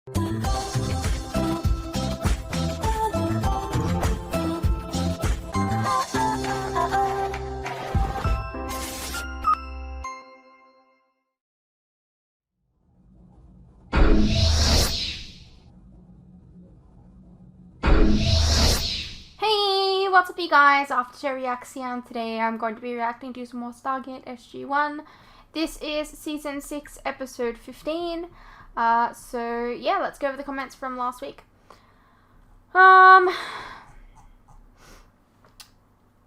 Hey, what's up you guys? After reaction, today I'm going to be reacting to some more Stargate SG-1. This is season 6 episode 15. So yeah, let's go over the comments from last week.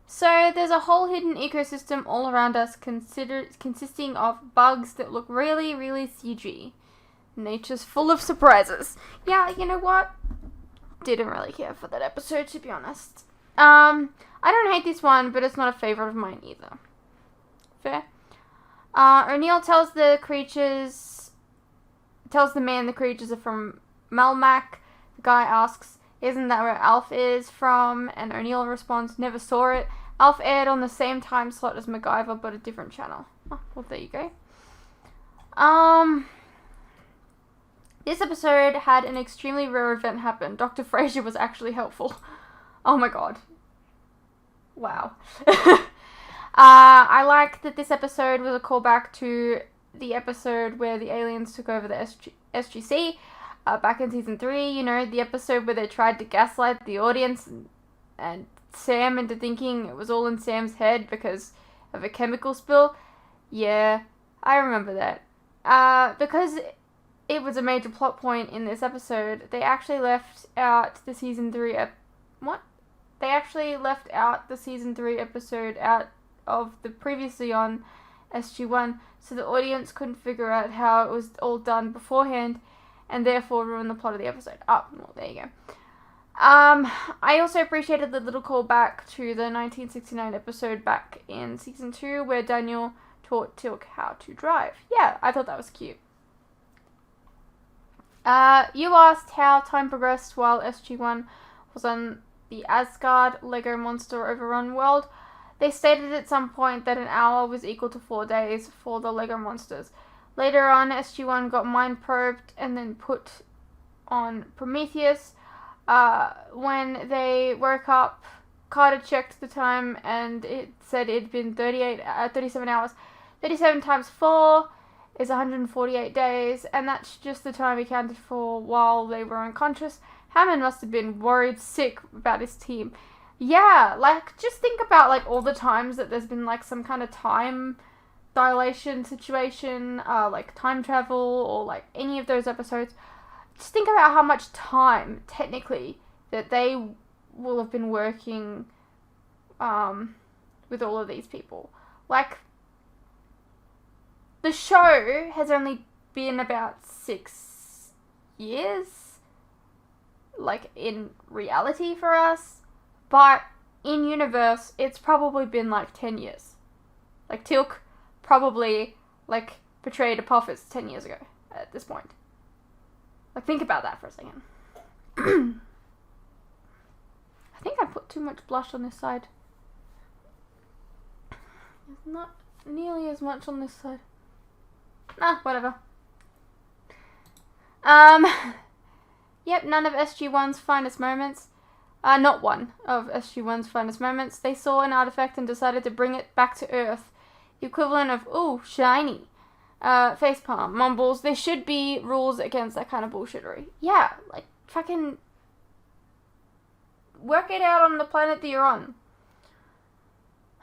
So there's a whole hidden ecosystem all around us consisting of bugs that look really, really CG. Nature's full of surprises. Yeah, you know what? Didn't really care for that episode, to be honest. I don't hate this one, but it's not a favorite of mine either. Fair. O'Neill tells the man the creatures are from Melmac. The guy asks, "Isn't that where Alf is from?" And O'Neill responds, "Never saw it. Alf aired on the same time slot as MacGyver, but a different channel." Oh, well, there you go. This episode had an extremely rare event happen. Dr. Frasier was actually helpful. Oh my god. Wow. I like that this episode was a callback to the episode where the aliens took over the SGC back in season 3. You know, the episode where they tried to gaslight the audience and Sam into thinking it was all in Sam's head because of a chemical spill. Yeah, I remember that. Because it was a major plot point in this episode, they actually left out the season 3 They actually left out the season 3 episode out of the previously on SG-1, so the audience couldn't figure out how it was all done beforehand, and therefore ruin the plot of the episode. Oh, well, there you go. I also appreciated the little callback to the 1969 episode back in season 2, where Daniel taught Teal'c how to drive. Yeah, I thought that was cute. You asked how time progressed while SG-1 was on the Asgard Lego Monster Overrun world. They stated at some point that an hour was equal to 4 days for the Lego monsters. Later on, SG-1 got mind probed and then put on Prometheus. When they woke up, Carter checked the time and it said it'd been 37 hours. 37 times 4 is 148 days, and that's just the time he counted for while they were unconscious. Hammond must have been worried sick about his team. Yeah, like, just think about, like, all the times that there's been, like, some kind of time dilation situation, like time travel, or, like, any of those episodes. Just think about how much time, technically, that they will have been working, with all of these people. Like, the show has only been about 6 years, like, in reality for us, but in universe, it's probably been, like, 10 years. Like, Teal'c probably, like, betrayed Apophis 10 years ago at this point. Like, think about that for a second. I think I put too much blush on this side. There's not nearly as much on this side. Nah, whatever. Yep, none of SG-1's finest moments. Not one of SG-1's finest moments. They saw an artifact and decided to bring it back to Earth. The equivalent of, ooh, shiny. Facepalm, mumbles, there should be rules against that kind of bullshittery. Yeah, like, fucking work it out on the planet that you're on.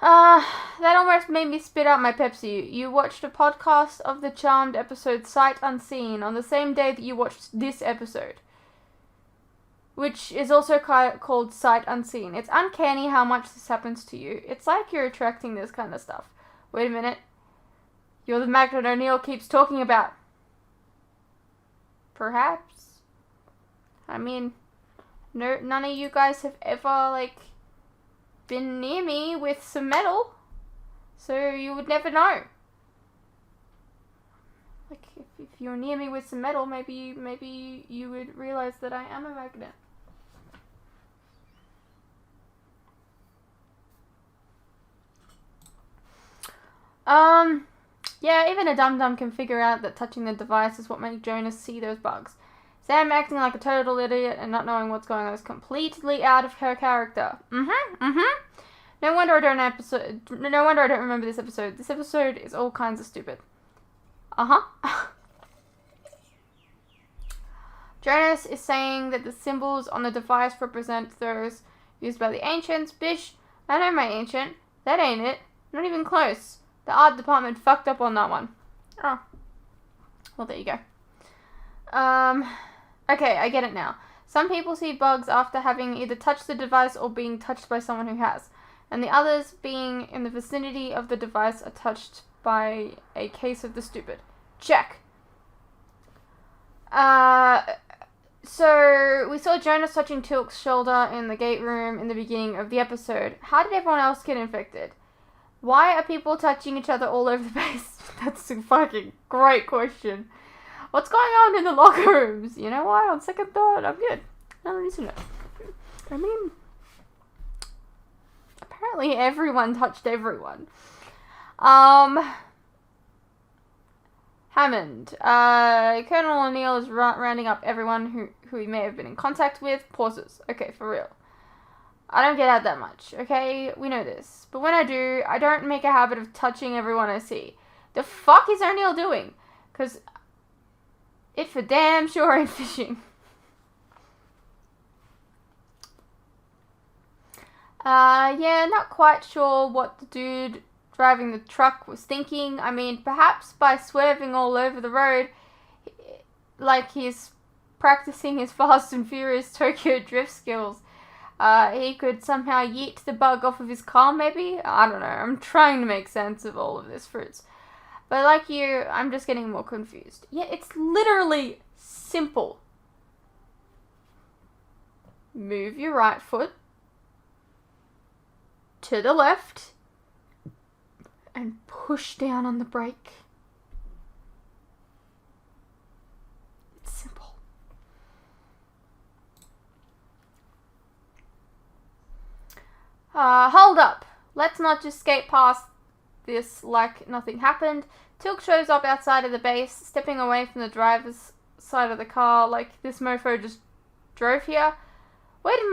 That almost made me spit out my Pepsi. You watched a podcast of the Charmed episode Sight Unseen on the same day that you watched this episode, which is also called Sight Unseen. It's uncanny how much this happens to you. It's like you're attracting this kind of stuff. Wait a minute. You're the magnet O'Neill keeps talking about. Perhaps. I mean, none of you guys have ever, like, been near me with some metal, so you would never know. Like, if you're near me with some metal, maybe you would realize that I am a magnet. Yeah, even a dum-dum can figure out that touching the device is what makes Jonas see those bugs. Sam acting like a total idiot and not knowing what's going on is completely out of her character. No wonder I don't remember this episode. This episode is all kinds of stupid. Jonas is saying that the symbols on the device represent those used by the ancients. Bish, I know my ancient. That ain't it. Not even close. The art department fucked up on that one. Oh. Well, there you go. Okay, I get it now. Some people see bugs after having either touched the device or being touched by someone who has. And the others, being in the vicinity of the device, are touched by a case of the stupid. Check. So we saw Jonas touching Tilk's shoulder in the gate room in the beginning of the episode. How did everyone else get infected? Why are people touching each other all over the base? That's a fucking great question. What's going on in the locker rooms? You know what? On second thought, I'm good. I don't need to know. I mean, apparently everyone touched everyone. Hammond. Colonel O'Neill is rounding up everyone who he may have been in contact with. Pauses. Okay, for real. I don't get out that much, okay? We know this. But when I do, I don't make a habit of touching everyone I see. The fuck is O'Neill doing? Because it for damn sure ain't fishing. Yeah, not quite sure what the dude driving the truck was thinking. I mean, perhaps by swerving all over the road, like he's practicing his Fast and Furious Tokyo drift skills, he could somehow yeet the bug off of his car, maybe? I don't know. I'm trying to make sense of all of this, fruits. But like you, I'm just getting more confused. Yeah, it's literally simple. Move your right foot to the left and push down on the brake. It's simple. Hold up. Let's not just skate past this like nothing happened. Tilk shows up outside of the base, stepping away from the driver's side of the car like this mofo just drove here. Where did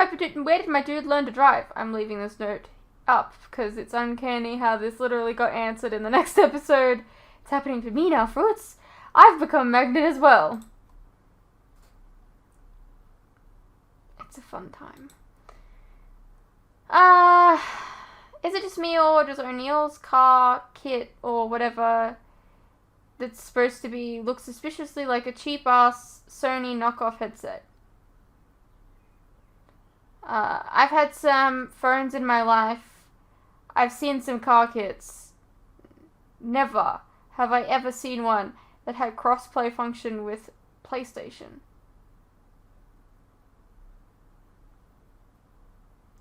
my dude learn to drive? I'm leaving this note up because it's uncanny how this literally got answered in the next episode. It's happening to me now, fruits. I've become Magnet as well. It's a fun time. Is it just me or does O'Neill's car, kit, or whatever that's supposed to be look suspiciously like a cheap-ass Sony knockoff headset? I've had some phones in my life. I've seen some car kits. Never have I ever seen one that had cross-play function with PlayStation.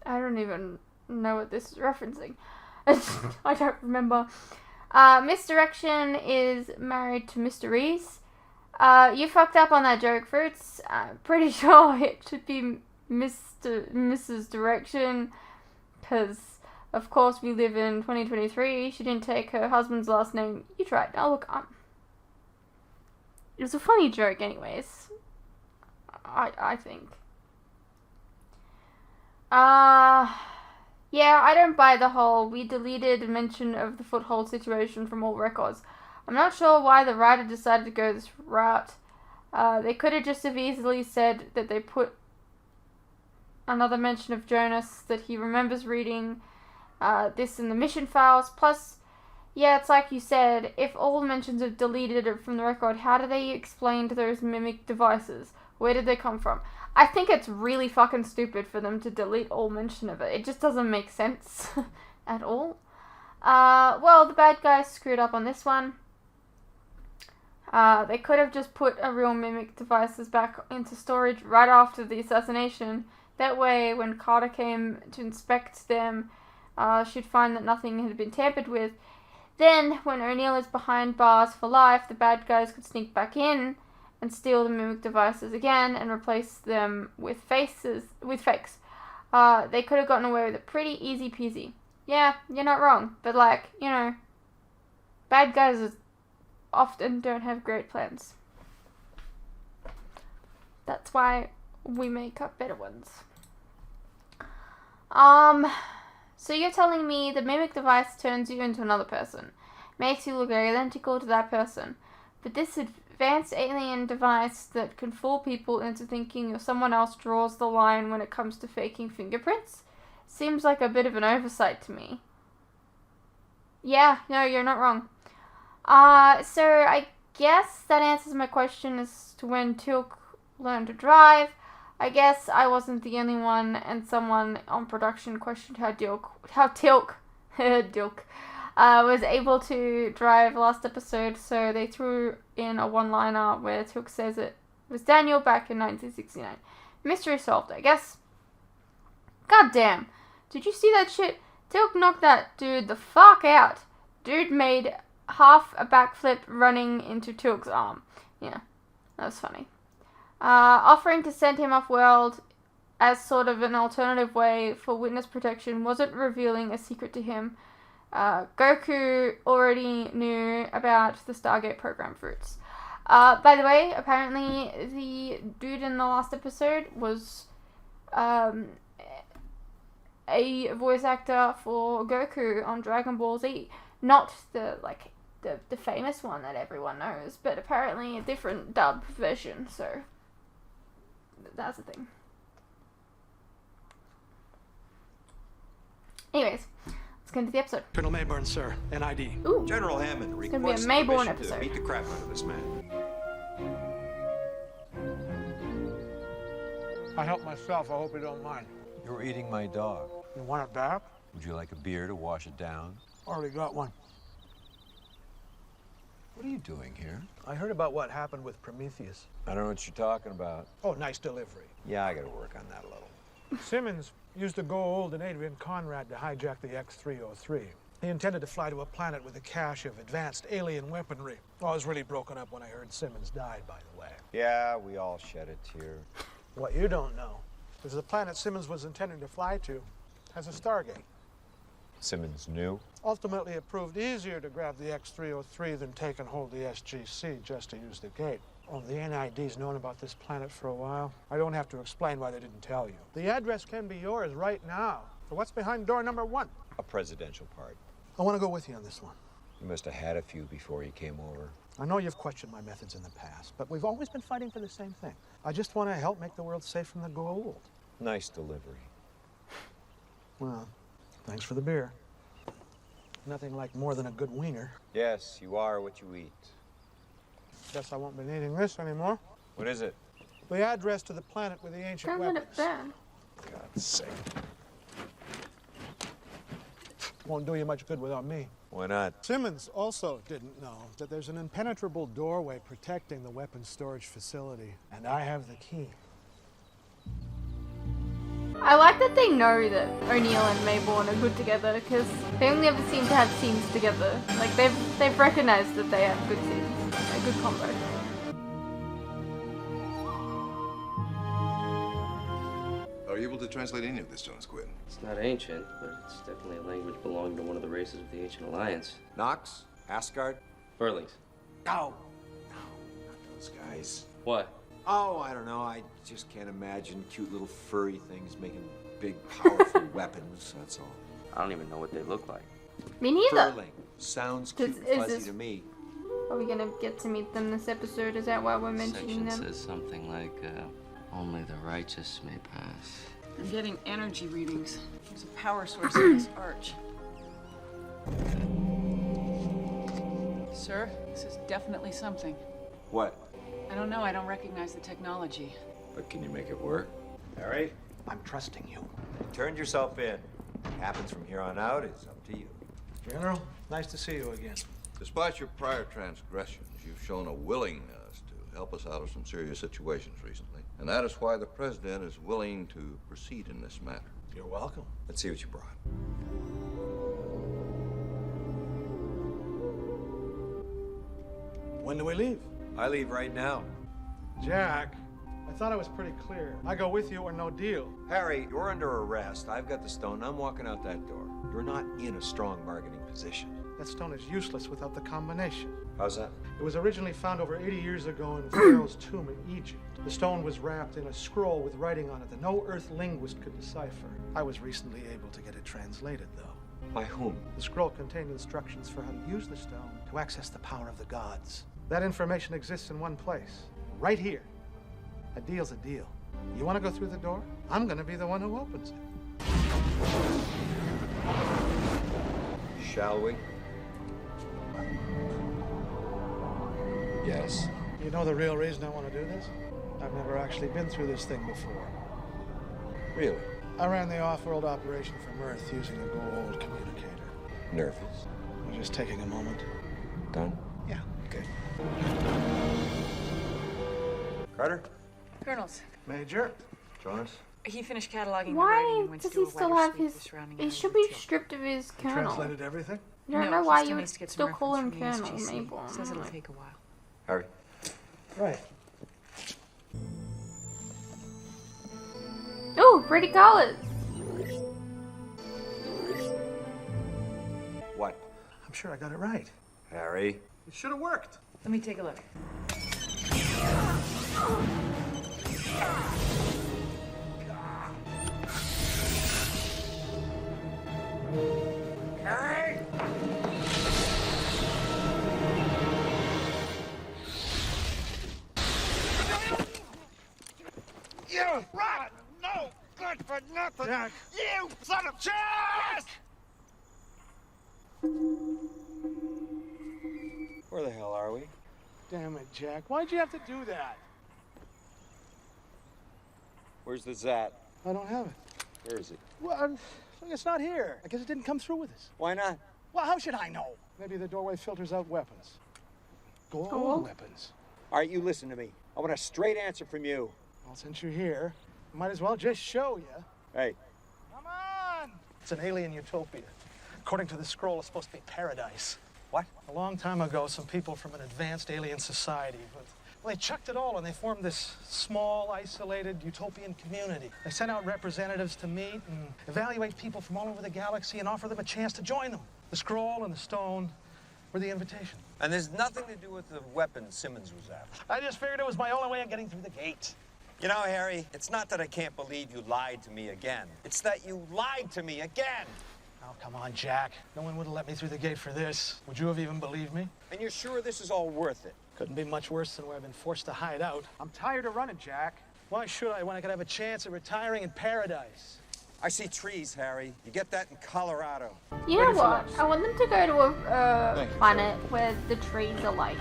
I don't even know what this is referencing. I don't remember. Misdirection is married to Mr. Reese. You fucked up on that joke, Fruits. I'm pretty sure it should be Mrs. Direction, because of course we live in 2023. She didn't take her husband's last name. You tried. Now look, it was a funny joke anyways. I think. Yeah, I don't buy the whole we deleted mention of the foothold situation from all records. I'm not sure why the writer decided to go this route. They could have just as easily said that they put another mention of Jonas, that he remembers reading this in the mission files. Plus, yeah, it's like you said, if all mentions are deleted from the record, how do they explain to those mimic devices? Where did they come from? I think it's really fucking stupid for them to delete all mention of it. It just doesn't make sense at all. Well, the bad guys screwed up on this one. They could have just put a real mimic devices back into storage right after the assassination. That way, when Carter came to inspect them, she'd find that nothing had been tampered with. Then, when O'Neill is behind bars for life, the bad guys could sneak back in and steal the mimic devices again and replace them with fakes. They could have gotten away with it pretty easy peasy. Yeah, you're not wrong, but like, you know, bad guys often don't have great plans. That's why we make up better ones. So you're telling me the mimic device turns you into another person, makes you look identical to that person, but this advanced alien device that can fool people into thinking you're someone else draws the line when it comes to faking fingerprints? Seems like a bit of an oversight to me. Yeah, no, you're not wrong. So I guess that answers my question as to when Teal'c learned to drive. I guess I wasn't the only one, and someone on production questioned how Teal'c was able to drive last episode, so they threw in a one-liner where Teal'c says it was Daniel back in 1969. Mystery solved, I guess. God damn. Did you see that shit? Teal'c knocked that dude the fuck out. Dude made half a backflip running into Teal'c's arm. Yeah, that was funny. Offering to send him off-world as sort of an alternative way for witness protection wasn't revealing a secret to him. Goku already knew about the Stargate program fruits. By the way, apparently the dude in the last episode was a voice actor for Goku on Dragon Ball Z. Not the famous one that everyone knows, but apparently a different dub version, so that's the thing. Anyways, let's get into the episode. Colonel Mayborn, sir. NID. Ooh. General Hammond It's gonna be a requests Mayborn permission episode. to beat the crap out of this man. I help myself. I hope you don't mind. You're eating my dog. You want it back? Would you like a beer to wash it down? Already got one. What are you doing here? I heard about what happened with Prometheus. I don't know what you're talking about. Oh, nice delivery. Yeah, I gotta work on that a little. Simmons used the Goa'uld and Adrian Conrad to hijack the X-303. He intended to fly to a planet with a cache of advanced alien weaponry. Oh, I was really broken up when I heard Simmons died, by the way. Yeah, we all shed a tear. What you don't know is the planet Simmons was intending to fly to has a Stargate. Simmons knew? Ultimately, it proved easier to grab the X-303 than take and hold the SGC just to use the gate. Oh, the NID's known about this planet for a while. I don't have to explain why they didn't tell you. The address can be yours right now. So what's behind door number 1? A presidential pardon. I want to go with you on this one. You must have had a few before you came over. I know you've questioned my methods in the past, but we've always been fighting for the same thing. I just want to help make the world safe from the Goa'uld. Nice delivery. Well, thanks for the beer. Nothing like more than a good wiener. Yes, you are what you eat. Guess I won't be needing this anymore. What is it? The address to the planet with the ancient Don't let weapons. it burn. God's sake. Won't do you much good without me. Why not? Simmons also didn't know that there's an impenetrable doorway protecting the weapons storage facility, and I have the key. I like that they know that O'Neill and Mayborn are good together, because they only ever seem to have scenes together. Like, they've recognized that they have good scenes, a good combo. Are you able to translate any of this, John Squid? It's not ancient, but it's definitely a language belonging to one of the races of the Ancient Alliance. Nox? Asgard? Furlings. No, not those guys. What? Oh, I don't know. I just can't imagine cute little furry things making big, powerful weapons. That's all. I don't even know what they look like. Me neither. Furling. Sounds Does- cute and is fuzzy this- to me. Are we gonna get to meet them this episode? Is that why we're mentioning Section them? says something like, only the righteous may pass. I'm getting energy readings. There's a power source in this arch. Sir, this is definitely something. What? I don't know, I don't recognize the technology. But can you make it work? Harry, I'm trusting you. you turned yourself in. What happens from here on out is up to you. General, nice to see you again. Despite your prior transgressions, you've shown a willingness to help us out of some serious situations recently. And that is why the President is willing to proceed in this matter. You're welcome. Let's see what you brought. When do we leave? I leave right now. Jack, I thought I was pretty clear. I go with you or no deal. Harry, you're under arrest. I've got the stone. I'm walking out that door. You're not in a strong bargaining position. That stone is useless without the combination. How's that? It was originally found over 80 years ago in Pharaoh's tomb in Egypt. The stone was wrapped in a scroll with writing on it that no Earth linguist could decipher. I was recently able to get it translated, though. By whom? The scroll contained instructions for how to use the stone to access the power of the gods. That information exists in one place, right here. A deal's a deal. You want to go through the door? I'm going to be the one who opens it. Shall we? Yes. You know the real reason I want to do this? I've never actually been through this thing before. Really? I ran the off-world operation from Earth using a Goa'uld communicator. Nervous? I'm just taking a moment. Done? Yeah. Okay. Carter? Colonels, Major? Jonas? he finished cataloging the writing Why and went does to do he a still wider have sweep his... of surrounding He areas should with be too. stripped of his You colonel. translated everything? I don't No, know he why still you needs would to get still some call him reference from Colonel the SGC. Mayborn. Says it'll take a while. Harry? Right. Oh, pretty colors. What? I'm sure I got it right. Harry? It should have worked. Let me take a look. Harry! You rot! No good for nothing! Jack! You son of Jack! Where the hell are we? Damn it, Jack. Why'd you have to do that? Where's the Zat? I don't have it. Where is it? Well, it's not here. I guess it didn't come through with us. Why not? Well, how should I know? Maybe the doorway filters out weapons. Goa'uld Goa'uld? weapons. All right, you listen to me. I want a straight answer from you. Well, since you're here, I might as well just show you. Hey, Come on! It's an alien utopia. According to the scroll, it's supposed to be paradise. what? A long time ago, some people from an advanced alien society, well, they chucked it all and they formed this small, isolated, utopian community. They sent out representatives to meet and evaluate people from all over the galaxy and offer them a chance to join them. The scroll and the stone were the invitation. And there's nothing to do with the weapon Simmons was after. I just figured it was my only way of getting through the gate. You know, Harry, it's not that I can't believe you lied to me again. It's that you lied to me again. Oh, come on, Jack. No one would have let me through the gate for this. Would you have even believed me? And you're sure this is all worth it? Couldn't be much worse than where I've been forced to hide out. I'm tired of running, Jack. Why should I when I could have a chance at retiring in paradise? I see trees, Harry. You get that in Colorado. You know what? I want them to go to a planet where the trees are like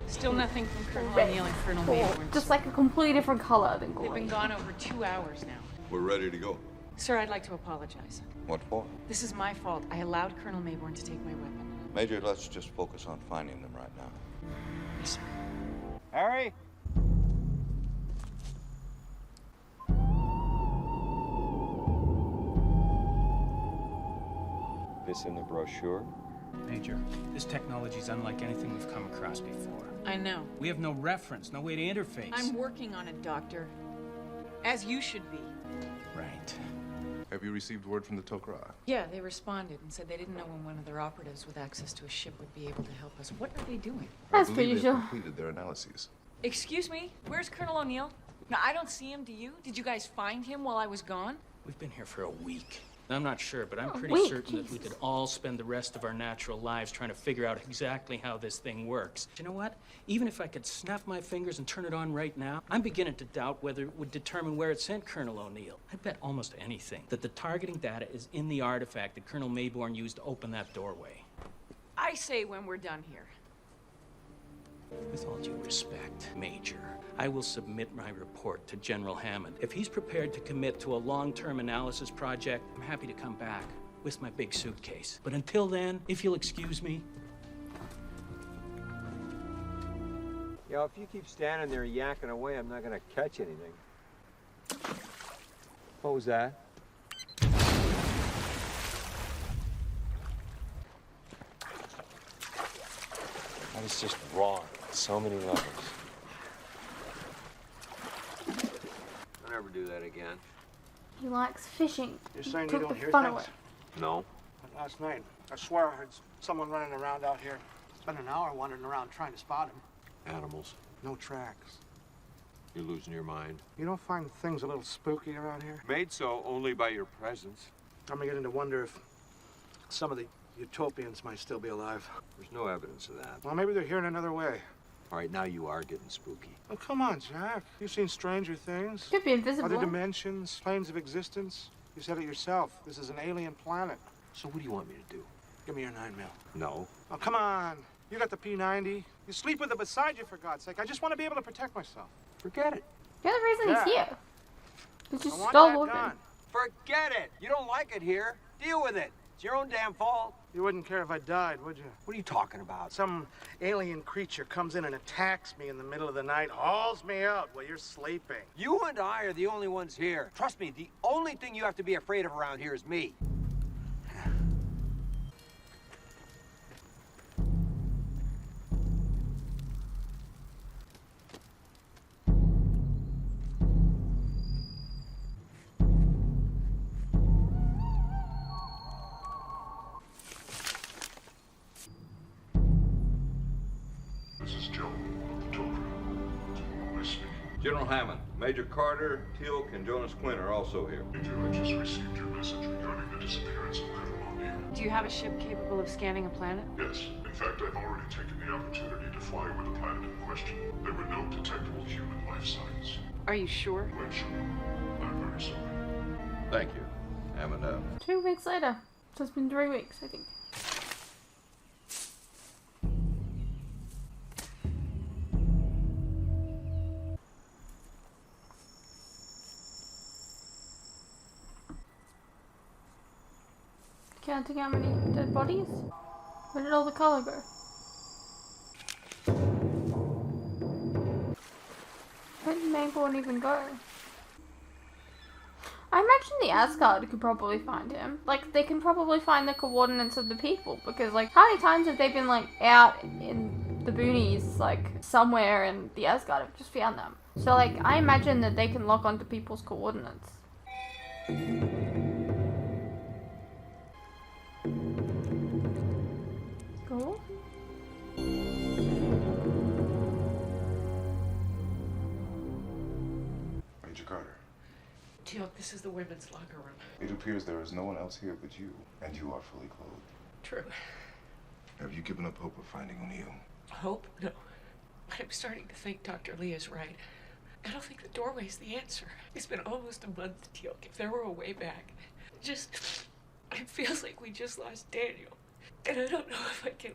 Still nothing from Colonel red, O'Neill and Colonel or Mayborn. just like a completely different color than They've been green. gone over 2 hours now. We're ready to go. Sir, I'd like to apologize. What for? This is my fault. I allowed Colonel Mayborn to take my weapon. Major, let's just focus on finding them right now. Yes, sir. Harry? This in the brochure? Major, this technology is unlike anything we've come across before. I know. We have no reference, no way to interface. I'm working on it, Doctor. As you should be. Right. Have you received word from the Tok'ra? Yeah, they responded and said they didn't know when one of their operatives with access to a ship would be able to help us. What are they doing? That's I pretty believe they've sure. completed their analyses. Excuse me? Where's Colonel O'Neill? No, I don't see him, do you? Did you guys find him while I was gone? We've been here for a week. I'm not sure, but I'm Oh, pretty wait, certain that we Jesus. could all spend the rest of our natural lives trying to figure out exactly how this thing works. You know what? Even if I could snap my fingers and turn it on right now, I'm beginning to doubt whether it would determine where it sent Colonel O'Neill. I bet almost anything that the targeting data is in the artifact that Colonel Mayborn used to open that doorway. I say when we're done here. With all due respect, Major, I will submit my report to General Hammond. If he's prepared to commit to a long-term analysis project, I'm happy to come back with my big suitcase. But until then, if you'll excuse me. Yo, if you keep standing there yakking away, I'm not gonna catch anything. What was that? That is just wrong. So many levels. Don't ever do that again. He likes fishing. You're saying you Took don't the hear fun things? away. No. Last night, I swear I heard someone running around out here. Spent an hour wandering around trying to spot him. Animals. No tracks. You're losing your mind. You don't find things a little spooky around here? Made so only by your presence. I'm beginning to wonder if some of the utopians might still be alive. There's no evidence of that. Well, maybe they're here in another way. All right, now you are getting spooky. Oh, come on, Jack. You've seen stranger things. Could be invisible. Other dimensions, planes of existence. You said it yourself. This is an alien planet. So what do you want me to do? Give me your 9mm. No. Oh, come on. You got the P90. You sleep with it beside you, for God's sake. I just want to be able to protect myself. Forget it. You're the reason Yeah. he's here. Because you I want stole that Logan. gun. Forget it. You don't like it here. Deal with it. It's your own damn fault. You wouldn't care if I died, would you? What are you talking about? Some alien creature comes in and attacks me in the middle of the night, hauls me out while you're sleeping. You and I are the only ones here. Trust me, the only thing you have to be afraid of around here is me. This is Joe of the Tokra. Who is speaking? General Hammond, Major Carter, Teal'c, and Jonas Quinn are also here. Major, I just received your message regarding the disappearance of Colonel O'Neill. Do you have a ship capable of scanning a planet? Yes. In fact, I've already taken the opportunity to fly over the planet in question. There were no detectable human life signs. Are you sure? Quite sure. I'm very sorry. Thank you. Hammond out. 2 weeks later. So it's been 3 weeks, I think. Counting how many dead bodies? Where did all the color go? Where did Mayborn even go? I imagine the Asgard could probably find him. Like, they can probably find the coordinates of the people, because, like, how many times have they been, like, out in the boonies, like, somewhere, and the Asgard have just found them? So, like, I imagine that they can lock onto people's coordinates. Cool. Major Carter, Teal'c, this is the women's locker room. it appears there is no one else here but you, and you are fully clothed. True. Have you given up hope of finding O'Neill? Hope? No. But I'm starting to think Dr. Lee is right. I don't think the doorway's the answer. It's been almost a month, Teal'c. If there were a way back. It feels like we just lost Daniel. And I don't know if I can...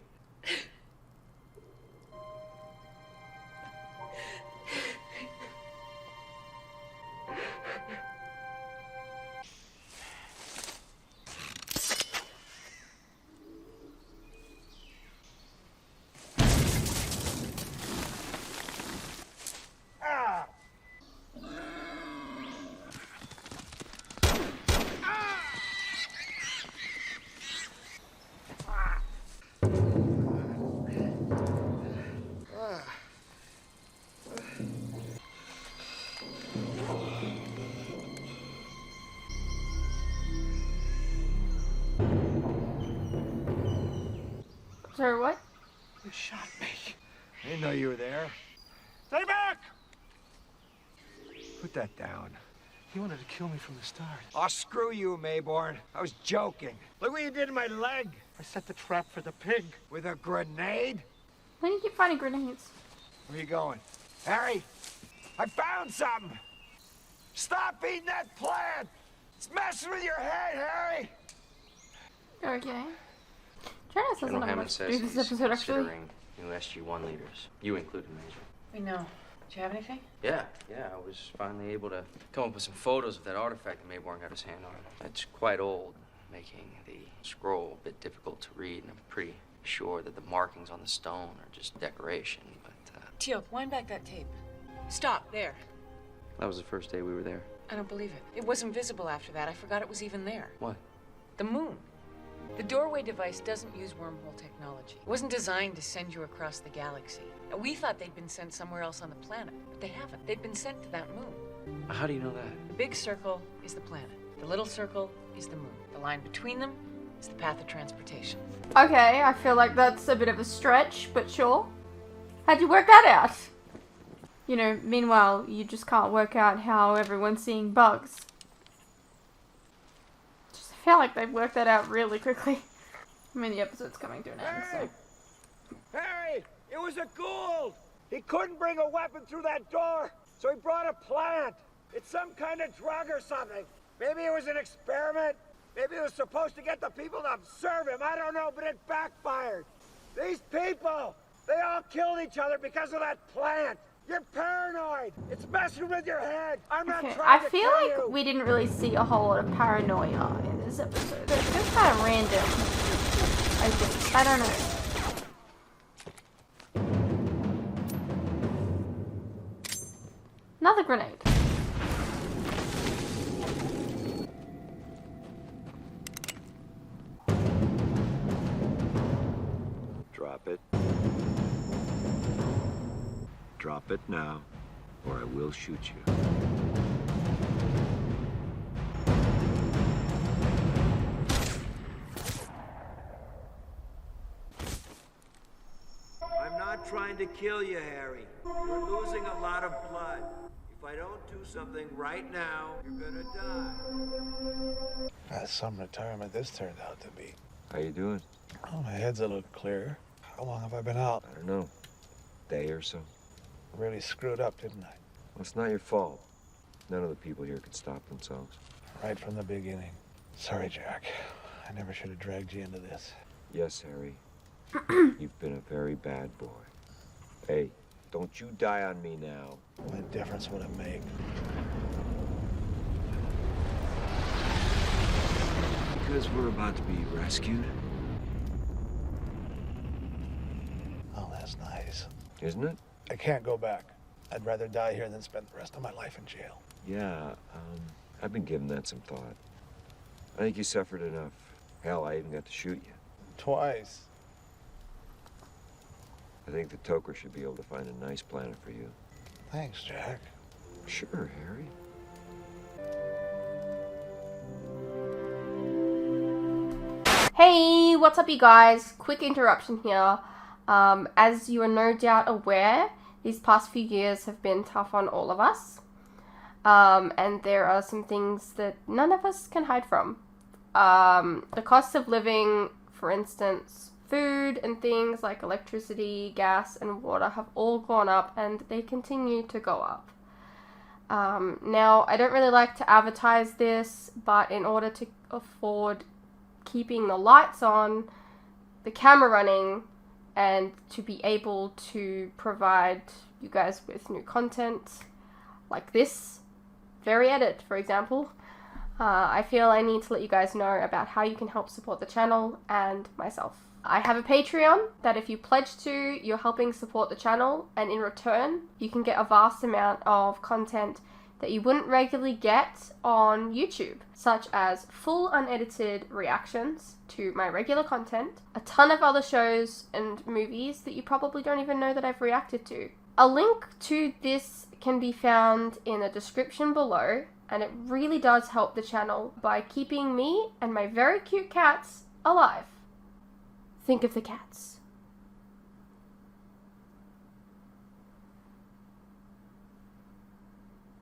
Sorry, what? You shot me. I didn't know you were there. Stay back! Put that down. You wanted to kill me from the start. Oh, screw you, Mayborn. I was joking. Look what you did to my leg. I set the trap for the pig. With a grenade? Why do you keep finding grenades? Where you going? Harry, I found something. Stop eating that plant. It's messing with your head, Harry. Okay. Jonas doesn't General have Hammond much to says do this he's episode, actually. considering new SG-1 leaders. You included, Major. We know. Do you have anything? Yeah, I was finally able to come up with some photos of that artifact that Mayborn got his hand on. It's quite old, making the scroll a bit difficult to read, and I'm pretty sure that the markings on the stone are just decoration, but, Teal'c, wind back that tape. Stop, there. that was the first day we were there. I don't believe it. It wasn't visible after that. I forgot it was even there. What? The moon. The doorway device doesn't use wormhole technology. It wasn't designed to send you across the galaxy. We thought they'd been sent somewhere else on the planet, but they haven't. They've been sent to that moon. How do you know that? The big circle is the planet. The little circle is the moon. The line between them is the path of transportation. Okay, I feel like that's a bit of a stretch, but sure. How'd you work that out? You know, meanwhile, you just can't work out how everyone's seeing bugs. Just feel like they've worked that out really quickly. I mean, the episode's coming to an end, so... Harry! It was a Goa'uld! He couldn't bring a weapon through that door, so he brought a plant. It's some kind of drug or something. Maybe it was an experiment. Maybe it was supposed to get the people to observe him. I don't know, but it backfired. These people, they all killed each other because of that plant. You're paranoid. It's messing with your head. I'm not trying to kill you. I feel like we didn't really see a whole lot of paranoia in this episode. It's just kind of random. I think. I don't know. Another grenade. Drop it. Drop it now, or I will shoot you. I'm not trying to kill you, Harry. You're losing a lot of blood. If I don't do something right now, you're gonna die. That's some retirement this turned out to be. How you doing? Oh, my head's a little clearer. How long have I been out? I don't know. Day or so. Really screwed up, didn't I? Well, it's not your fault. None of the people here could stop themselves. Right from the beginning. Sorry, Jack. I never should have dragged you into this. Yes, Harry. You've been a very bad boy. Hey, don't you die on me now. What difference would it make? Because we're about to be rescued. Oh, that's nice. Isn't it? I can't go back. I'd rather die here than spend the rest of my life in jail. Yeah, I've been giving that some thought. I think you suffered enough. Hell, I even got to shoot you. Twice. I think the Toker should be able to find a nice planet for you. Thanks, Jack. Sure, Harry. Hey, what's up you guys? Quick interruption here. As you are no doubt aware, these past few years have been tough on all of us. And there are some things that none of us can hide from. The cost of living, for instance, food and things like electricity, gas, and water have all gone up, and they continue to go up. Now, I don't really like to advertise this, but in order to afford keeping the lights on, the camera running, and to be able to provide you guys with new content like this very edit, for example, I feel I need to let you guys know about how you can help support the channel and myself. I have a Patreon that if you pledge to, you're helping support the channel, and in return, you can get a vast amount of content that you wouldn't regularly get on YouTube, such as full unedited reactions to my regular content, a ton of other shows and movies that you probably don't even know that I've reacted to. A link to this can be found in the description below, and it really does help the channel by keeping me and my very cute cats alive. Think of the cats.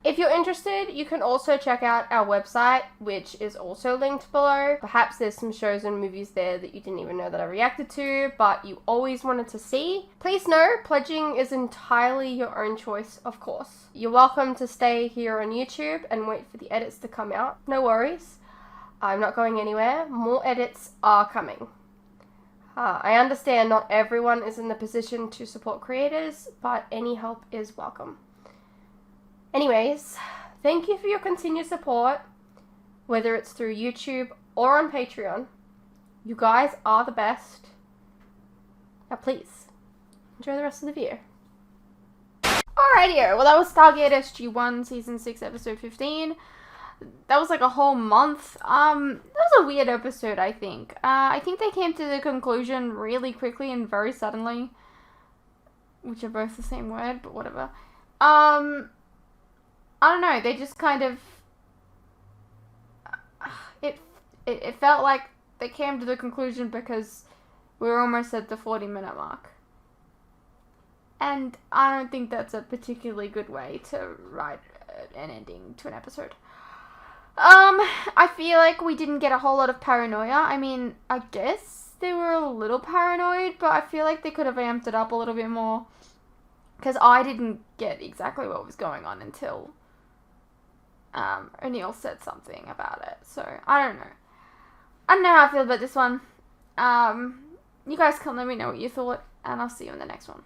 If you're interested, you can also check out our website, which is also linked below. Perhaps there's some shows and movies there that you didn't even know that I reacted to, but you always wanted to see. Please know, pledging is entirely your own choice, of course. You're welcome to stay here on YouTube and wait for the edits to come out. No worries. I'm not going anywhere. More edits are coming. I understand not everyone is in the position to support creators, but any help is welcome. Anyways, thank you for your continued support, whether it's through YouTube or on Patreon. You guys are the best. Now please, enjoy the rest of the video. Alrighty, well that was Stargate SG-1 Season 6 Episode 15. That was like a whole month. That was a weird episode, I think. I think they came to the conclusion really quickly and very suddenly. Which are both the same word, but whatever. I don't know, they just kind of... It felt like they came to the conclusion because we were almost at the 40-minute mark. And I don't think that's a particularly good way to write an ending to an episode. I feel like we didn't get a whole lot of paranoia. I mean, I guess they were a little paranoid, but I feel like they could have amped it up a little bit more. Because I didn't get exactly what was going on until O'Neill said something about it. So, I don't know. I don't know how I feel about this one. You guys can let me know what you thought, and I'll see you in the next one.